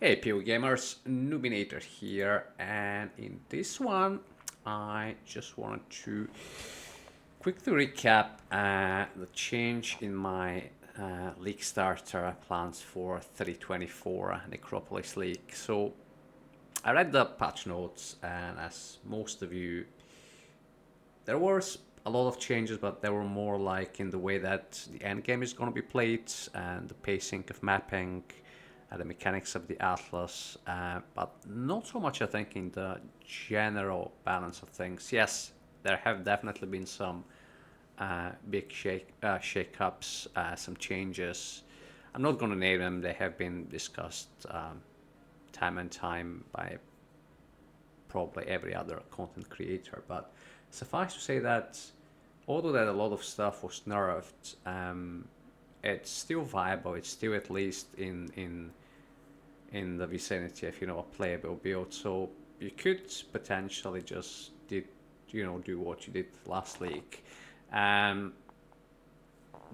Hey PO Gamers, Noobinator here, and in this one I just wanted to quickly recap the change in my league starter plans for 324 Necropolis League. So I read the patch notes, and as most of you, there was a lot of changes, but they were more like in the way that the end game is going to be played and the pacing of mapping, the mechanics of the atlas, but not so much I think in the general balance of things. Yes, there have definitely been some big shake-ups, some changes. I'm not going to name them. They have been discussed time and time by probably every other content creator. But suffice to say that although that a lot of stuff was nerfed, it's still viable. It's still at least in the vicinity of a playable build. So you could potentially just do what you did last week.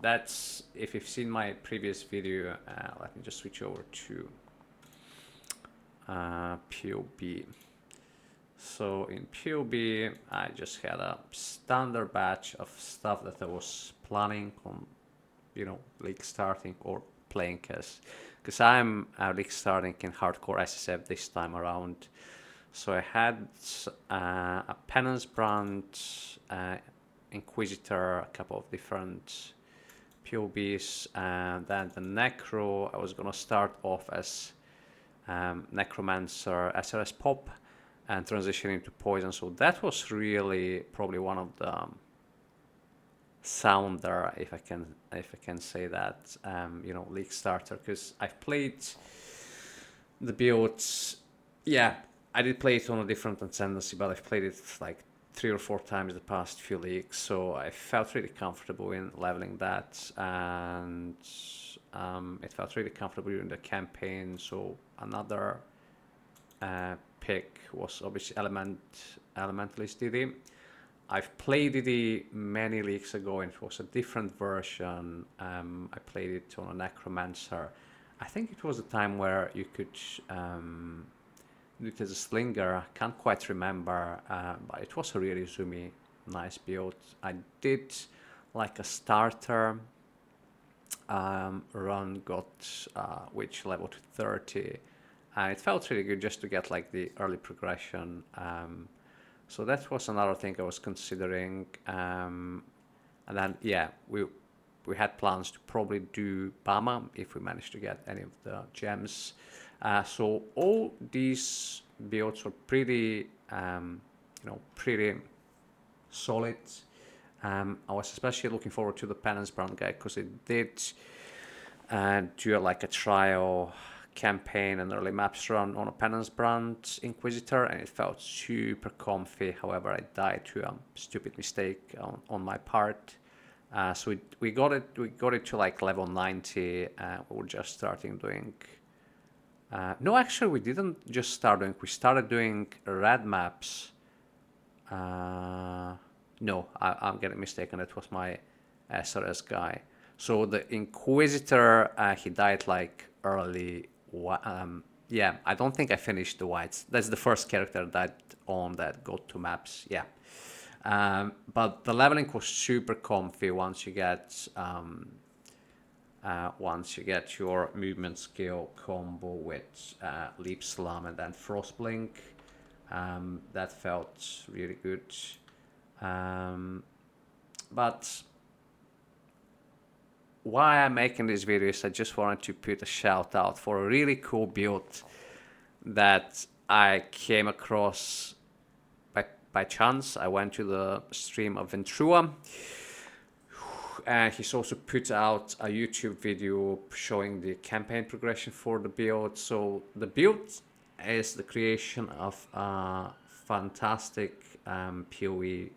That's if you've seen my previous video. Let me just switch over to POB. So in POB, I just had a standard batch of stuff that I was planning on, league starting or playing as, because I'm league starting in hardcore SSF this time around. So I had a Penance Brand, Inquisitor, a couple of different POBs, and then the Necro. I was gonna start off as Necromancer, SRS Pop, and transition into Poison. So that was really probably one of the sounder, if I can say that, league starter, because I've played the builds. Yeah, I did play it on a different ascendancy, but I've played it like 3 or 4 times the past few leagues, so I felt really comfortable in leveling that, and it felt really comfortable during the campaign. So another pick was obviously Elementalist DD. I've played DD many leagues ago, and it was a different version. I played it on a Necromancer. I think it was a time where you could do it as a slinger. I can't quite remember, but it was a really zoomy, nice build. I did like a starter run, got witch level to 30, and it felt really good just to get like the early progression. So that was another thing I was considering. And then yeah, we had plans to probably do Bama if we managed to get any of the gems. So all these builds were pretty, pretty solid. I was especially looking forward to the Penance Brand guy because it did do like a trial campaign and early maps run on a Penance Brand Inquisitor, and it felt super comfy. However, I died to a stupid mistake on my part. So we got it to like level 90. We were just starting doing. No, actually, we didn't just start doing. We started doing red maps. No, I'm getting mistaken. It was my SRS guy. So the Inquisitor, he died like early. Yeah, I don't think I finished the whites. That's the first character that got to maps. Yeah. But the leveling was super comfy once you get your movement skill combo with Leap Slam and then Frostblink. That felt really good. But why I'm making this video is I just wanted to put a shout out for a really cool build that I came across by chance. I went to the stream of Ventrua, and he's also put out a YouTube video showing the campaign progression for the build. So the build is the creation of a fantastic PoE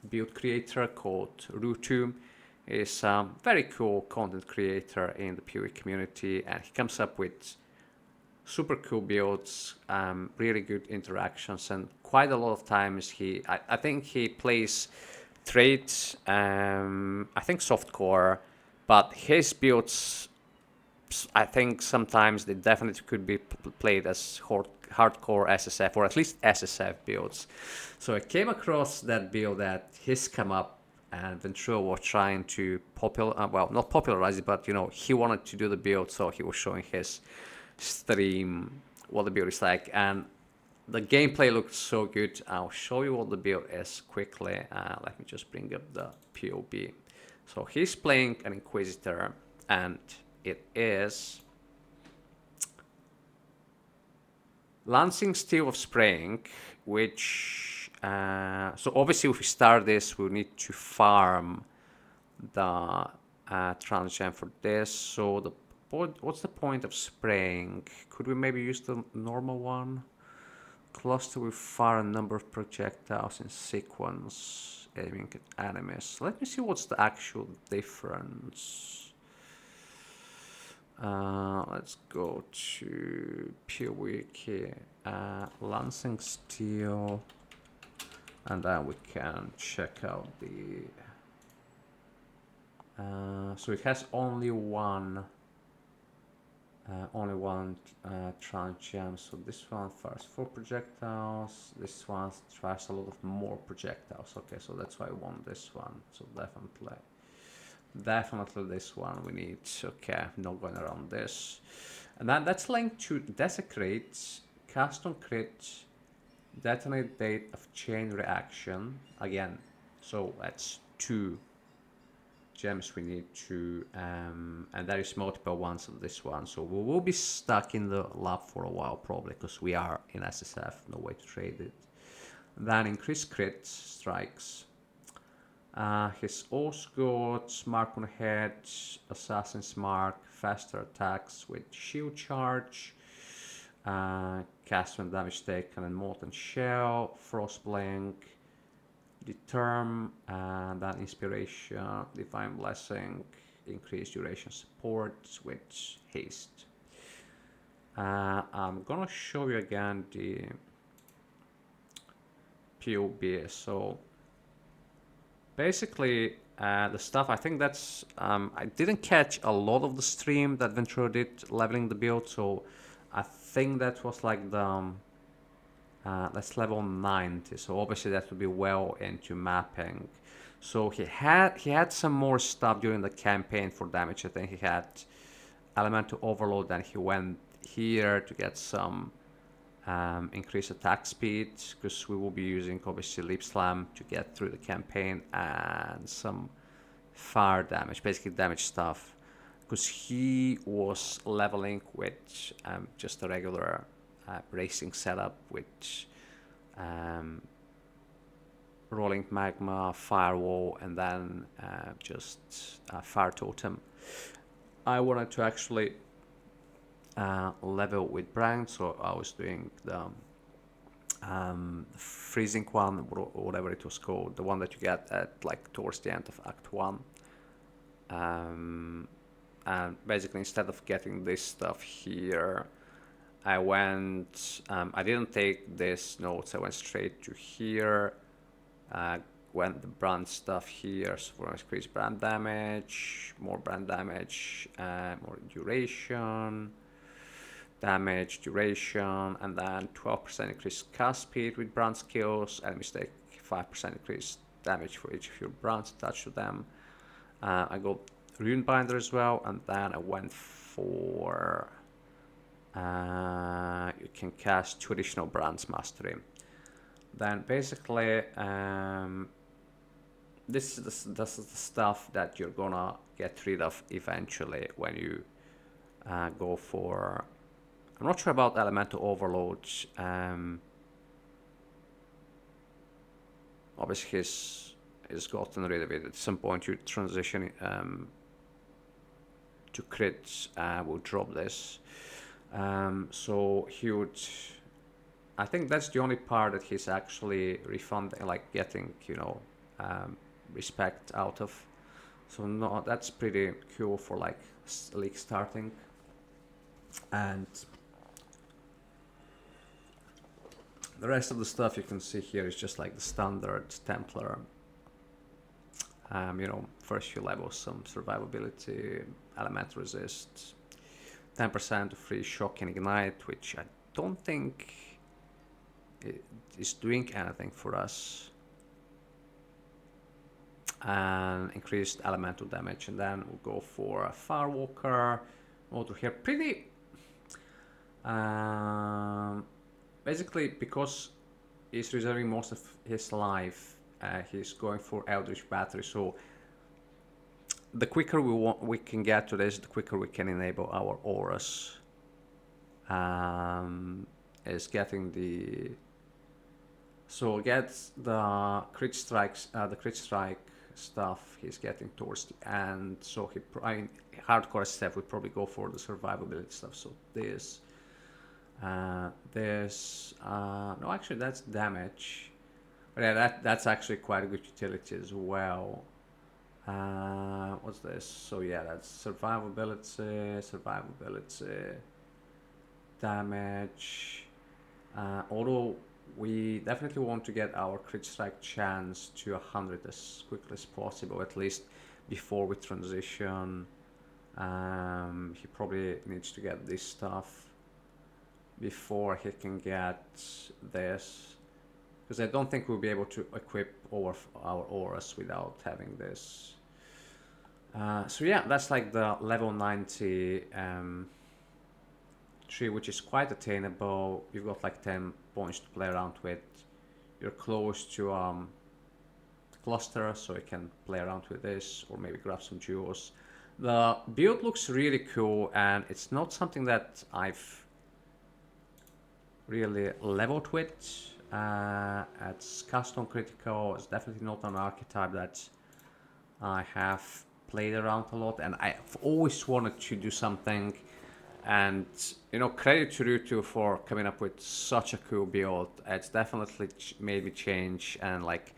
build creator called RUETOO. Is a very cool content creator in the PoE community, and he comes up with super cool builds, really good interactions, and quite a lot of times I think he plays trades, I think softcore, but his builds I think sometimes they definitely could be played as hardcore SSF, or at least SSF builds. So I came across that build that he's come up, and Ventura was trying to well, not popularize it, but he wanted to do the build, so he was showing his stream what the build is like, and the gameplay looks so good. I'll show you what the build is quickly. Let me just bring up the POB. So he's playing an Inquisitor, and it is Lancing Steel of Spring, which so obviously if we start this, we'll need to farm the transgem for this. So what's the point of spraying? Could we maybe use the normal one? Cluster with fire a number of projectiles in sequence, aiming at enemies. Let me see what's the actual difference. Let's go to PoE, Lancing Steel, and then we can check out the. So it has only one transgem. So this one fires 4 projectiles. This one fires a lot of more projectiles. Okay, so that's why I want this one. So definitely this one we need. Okay, not going around this. And then that's linked to Desecrate, Cast on Crit, Detonate Date of Chain Reaction. Again, so that's 2 gems we need to, and there is multiple ones of this one, so we will be stuck in the lab for a while probably, because we are in SSF, no way to trade it. Then increased crit strikes. He's also got Mark on Head, Assassin's Mark, faster attacks with shield charge, cast when damage taken and Molten Shell, Frost Blink, Determ, and then Inspiration, Divine Blessing, increased duration support with haste. I'm gonna show you again the POB. So basically the stuff, I think that's I didn't catch a lot of the stream that Ventura did leveling the build, so I think that was like the that's level 90, so obviously that would be well into mapping. So he had some more stuff during the campaign for damage. I think he had Elemental Overload, then he went here to get some increased attack speed, because we will be using obviously Leap Slam to get through the campaign, and some fire damage, basically damage stuff, because he was leveling with just a regular racing setup, which rolling magma, firewall, and then just fire totem. I wanted to actually level with brand, so I was doing the freezing one, or whatever it was called, the one that you get at like towards the end of Act 1. And basically instead of getting this stuff here, I went, I didn't take this notes, I went straight to here, went the brand stuff here, so for increased brand damage, more duration, and then 12% increased cast speed with brand skills, and mistake 5% increased damage for each of your brands attached to them. I got Rune Binder as well, and then I went for you can cast 2 additional brands mastery. Then basically this is the stuff that you're gonna get rid of eventually when you go for, I'm not sure about Elemental Overload. Obviously he's gotten rid of it. At some point you transition to crits, will drop this. So he would, I think that's the only part that he's actually refunding, like getting, respect out of. So no, that's pretty cool for like league starting. And the rest of the stuff you can see here is just like the standard Templar. First few levels, some survivability, element resist. 10% free shock and ignite, which I don't think it is doing anything for us. And increased elemental damage, and then we'll go for a Firewalker. Auto here, pretty. Basically, because he's reserving most of his life, he's going for Eldritch Battery. So the quicker we can get to this, the quicker we can enable our auras. Is getting the gets the crit strikes, the crit strike stuff he's getting towards the end. So hardcore SF would probably go for the survivability stuff. So this, no, actually that's damage. But yeah, that's actually quite a good utility as well. What's this? So yeah, that's survivability, damage. Although we definitely want to get our crit strike chance to 100 as quickly as possible, at least before we transition. He probably needs to get this stuff before he can get this, because I don't think we'll be able to equip our auras without having this. So yeah, that's like the level 90 tree, which is quite attainable. You've got like 10 points to play around with. You're close to cluster, so you can play around with this, or maybe grab some jewels. The build looks really cool, and it's not something that I've really leveled with. It's custom critical. It's definitely not an archetype that I have played around a lot, and I've always wanted to do something. And you know, credit to RUETOO for coming up with such a cool build. It's definitely made me change, and like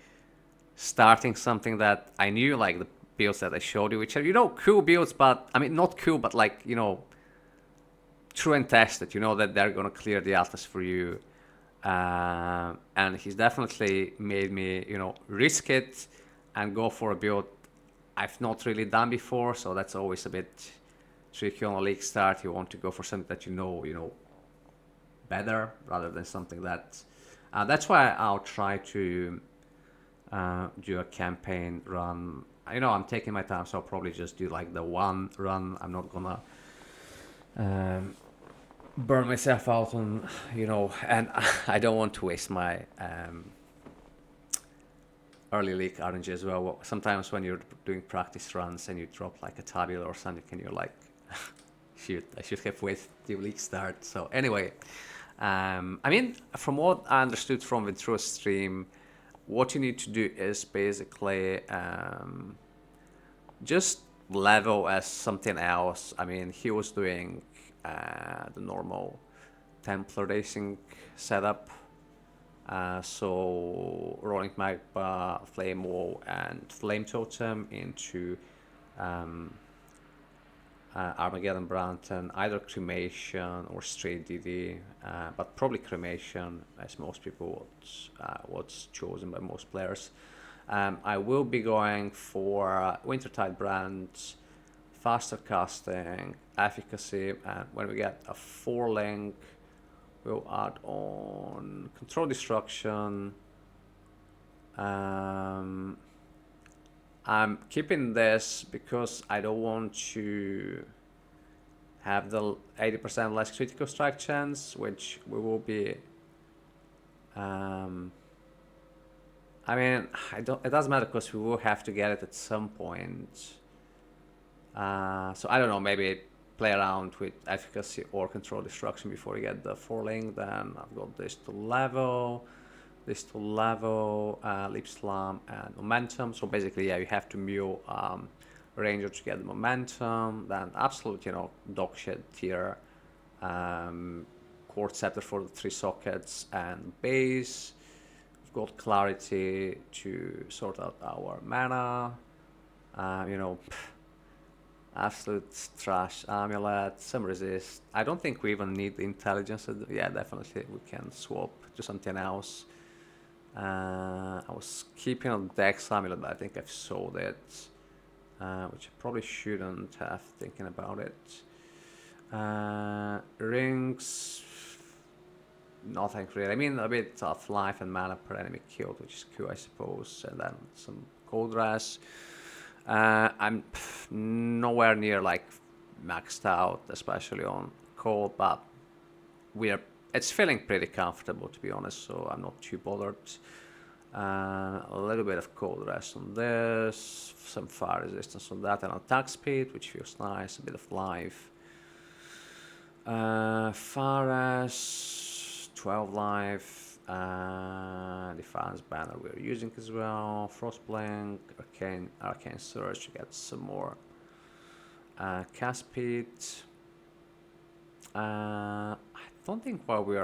starting something that I knew, like the builds that I showed you, which are, you know, cool builds, but I mean not cool, but like, you know, true and tested. You know that they're gonna clear the atlas for you. And he's definitely made me, you know, risk it and go for a build I've not really done before. So that's always a bit tricky on a league start. You want to go for something that you know better, rather than something that. That's why I'll try to do a campaign run. You know, I'm taking my time, so I'll probably just do like the one run. I'm not gonna burn myself out on, you know, and I don't want to waste my early league RNG as well. Sometimes when you're doing practice runs and you drop like a tabula or something, and you're like, shoot, I should have waited till league start. So anyway, I mean, from what I understood from Venturo's stream, what you need to do is basically just level as something else. I mean, he was doing the normal Templar racing setup. So rolling Magma, Flame Wall, and Flame Totem into Armageddon Branton, either cremation or straight DD, but probably cremation, as most people what's chosen by most players. I will be going for Wintertide Brand, faster casting, efficacy, and when we get a 4-link, we'll add on Control Destruction. I'm keeping this because I don't want to have the 80% less critical strike chance, which we will be. I mean, it doesn't matter because we will have to get it at some point. So I don't know, maybe play around with efficacy or Control Destruction before we get the 4-link. Then I've got this to level, Leap Slam, and Momentum. So basically, yeah, you have to mew Ranger to get the Momentum. Then absolute, you know, dog shit tier. Quartz Scepter for the 3 sockets and base. We've got Clarity to sort out our mana. You know, absolute trash Amulet, some resist. I don't think we even need the intelligence. Yeah, definitely we can swap to something else. I was keeping on Dex Amulet, but I think I've sold it, which I probably shouldn't have, thinking about it. Rings, nothing really. I mean, a bit of life and mana per enemy killed, which is cool, I suppose. And then some cold rush. I'm nowhere near like maxed out, especially on cold, but it's feeling pretty comfortable, to be honest, so I'm not too bothered. A little bit of cold rest on this, some fire resistance on that, and attack speed, which feels nice, a bit of life. Fire rest, 12 life, defense banner we're using as well, frostblink, arcane surge to get some more cast speed. I don't think while we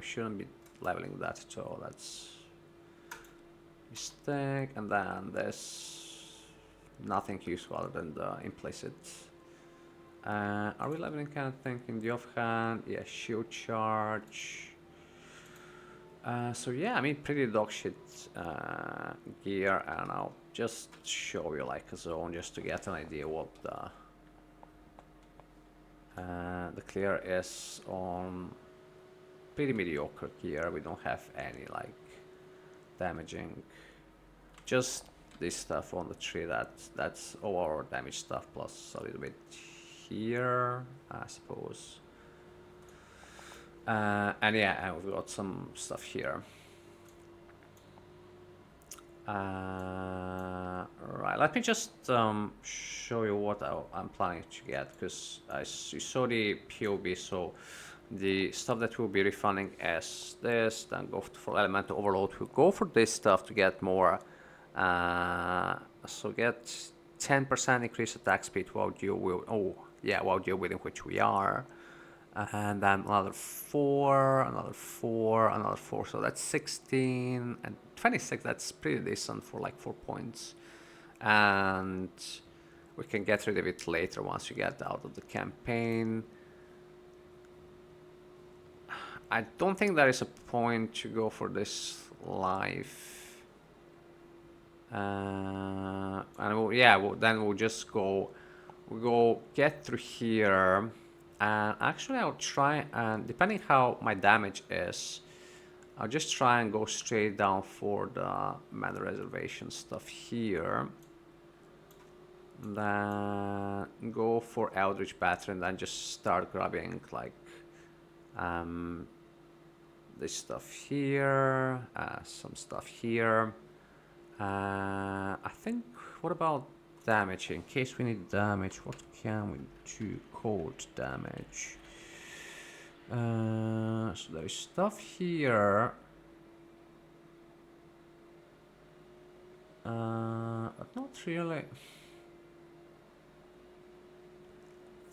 shouldn't be leveling that at all. That's mistake. And then there's nothing useful other than the implicit. Are we leveling anything in the offhand? Yeah, shield charge. So yeah, I mean, pretty dog shit gear, and I'll just show you like a zone just to get an idea what the clear is on pretty mediocre gear. We don't have any like damaging, just this stuff on the tree. That's all our damage stuff plus a little bit here, I suppose. And yeah, and we've got some stuff here. Right, let me just show you what I'm planning to get, because you saw the POB, so the stuff that we'll be refunding is this, then go for elemental overload. We'll go for this stuff to get more, so get 10% increased attack speed while deal within which we are. And then another 4, another 4, another 4, so that's 16 and 26. That's pretty decent for like 4 points, and we can get rid of it later once you get out of the campaign. I don't think there is a point to go for this life, and then we'll just go get through here. And actually I'll try, and depending how my damage is, I'll just try and go straight down for the mana reservation stuff here. Then go for Eldritch Battery and then just start grabbing like this stuff here, some stuff here. I think, what about damage? In case we need damage, what can we do? Cold damage. So there is stuff here, but not really.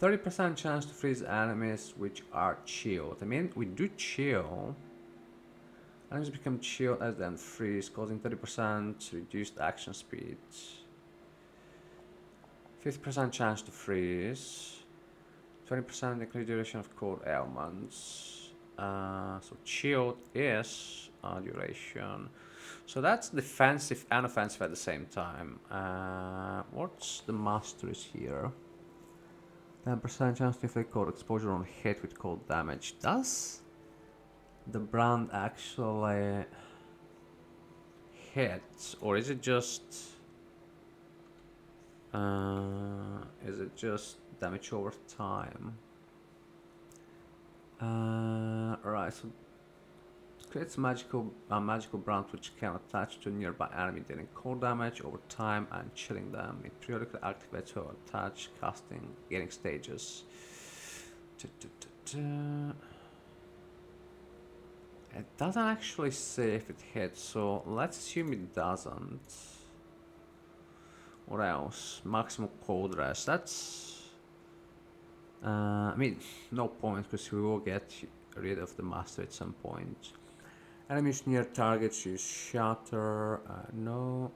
30% chance to freeze enemies which are chilled. I mean, we do chill. Enemies become chilled as then freeze, causing 30% reduced action speed. 50% chance to freeze. 20% increased duration of cold ailments. So chilled is duration. So that's defensive and offensive at the same time. What's the masteries here? 10% chance to inflict cold exposure on hit with cold damage. Does the brand actually hit, or is it just damage over time? Right, so it creates a magical brand which can attach to a nearby enemy, dealing cold damage over time and chilling them. It periodically activates to attach, casting, getting stages. It doesn't actually say if it hits, so let's assume it doesn't. What else? Maximum cold rest. That's I mean, no point, because we will get rid of the master at some point. Enemies near targets use shatter. No.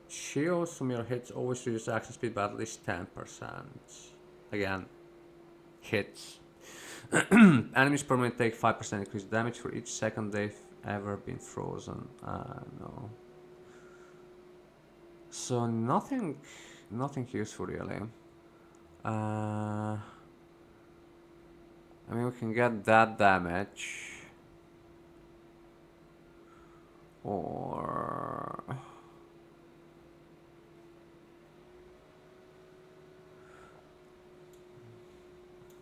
Shields from your hits always reduce action speed by at least 10%. Again, hits. Enemies permanently take 5% increased damage for each second they've ever been frozen. No. So nothing useful really. I mean, we can get that damage. Or...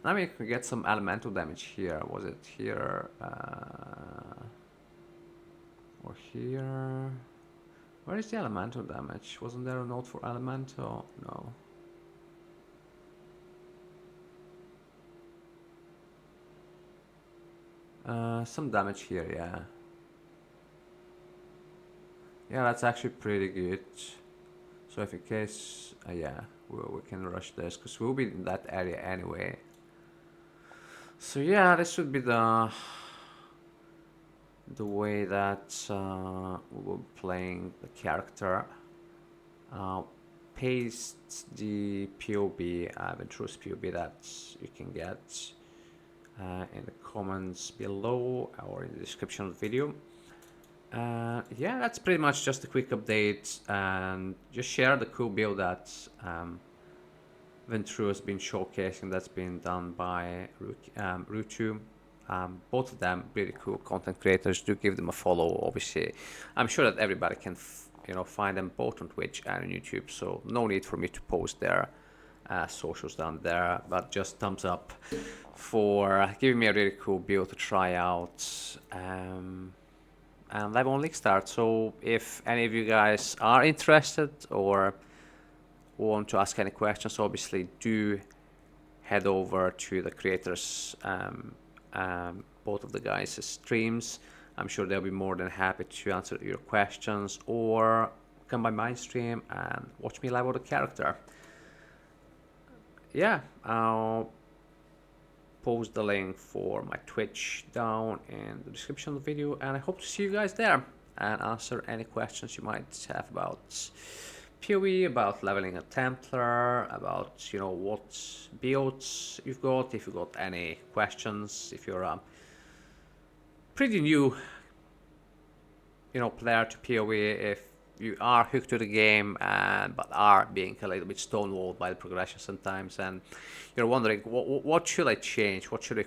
I mean, we can get some elemental damage here. Was it here? Or here? Where is the elemental damage? Wasn't there a note for elemental? No. Some damage here, yeah. Yeah, that's actually pretty good. So if in case, yeah, we can rush this because we'll be in that area anyway. So yeah, this should be the way that we will be playing the character. Paste the POB, Ventrus POB that you can get in the comments below or in the description of the video. Yeah, that's pretty much just a quick update and just share the cool build that Ventrue has been showcasing that's been done by RUETOO. Both of them really cool content creators. Do give them a follow. Obviously, I'm sure that everybody can find them both on Twitch and on YouTube, so no need for me to post their socials down there, but just thumbs up for giving me a really cool build to try out. And live on League Start. So if any of you guys are interested or want to ask any questions, obviously do head over to the creators, both of the guys' streams. I'm sure they'll be more than happy to answer your questions, or come by my stream and watch me live with a character. Yeah, I'll post the link for my Twitch down in the description of the video, and I hope to see you guys there and answer any questions you might have about PoE, about leveling a Templar, about what builds you've got, if you've got any questions, if you're a pretty new player to PoE, if you are hooked to the game but are being a little bit stonewalled by the progression sometimes, and you're wondering what should I change, what should I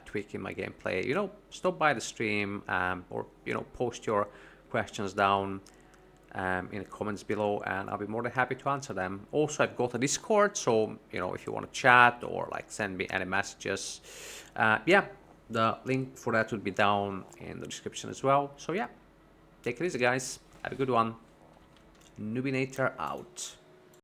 tweak in my gameplay, stop by the stream, or post your questions down in the comments below, and I'll be more than happy to answer them. Also, I've got a Discord, so if you want to chat or send me any messages, yeah, the link for that would be down in the description as well. So yeah, take it easy guys, have a good one. Noobinator out.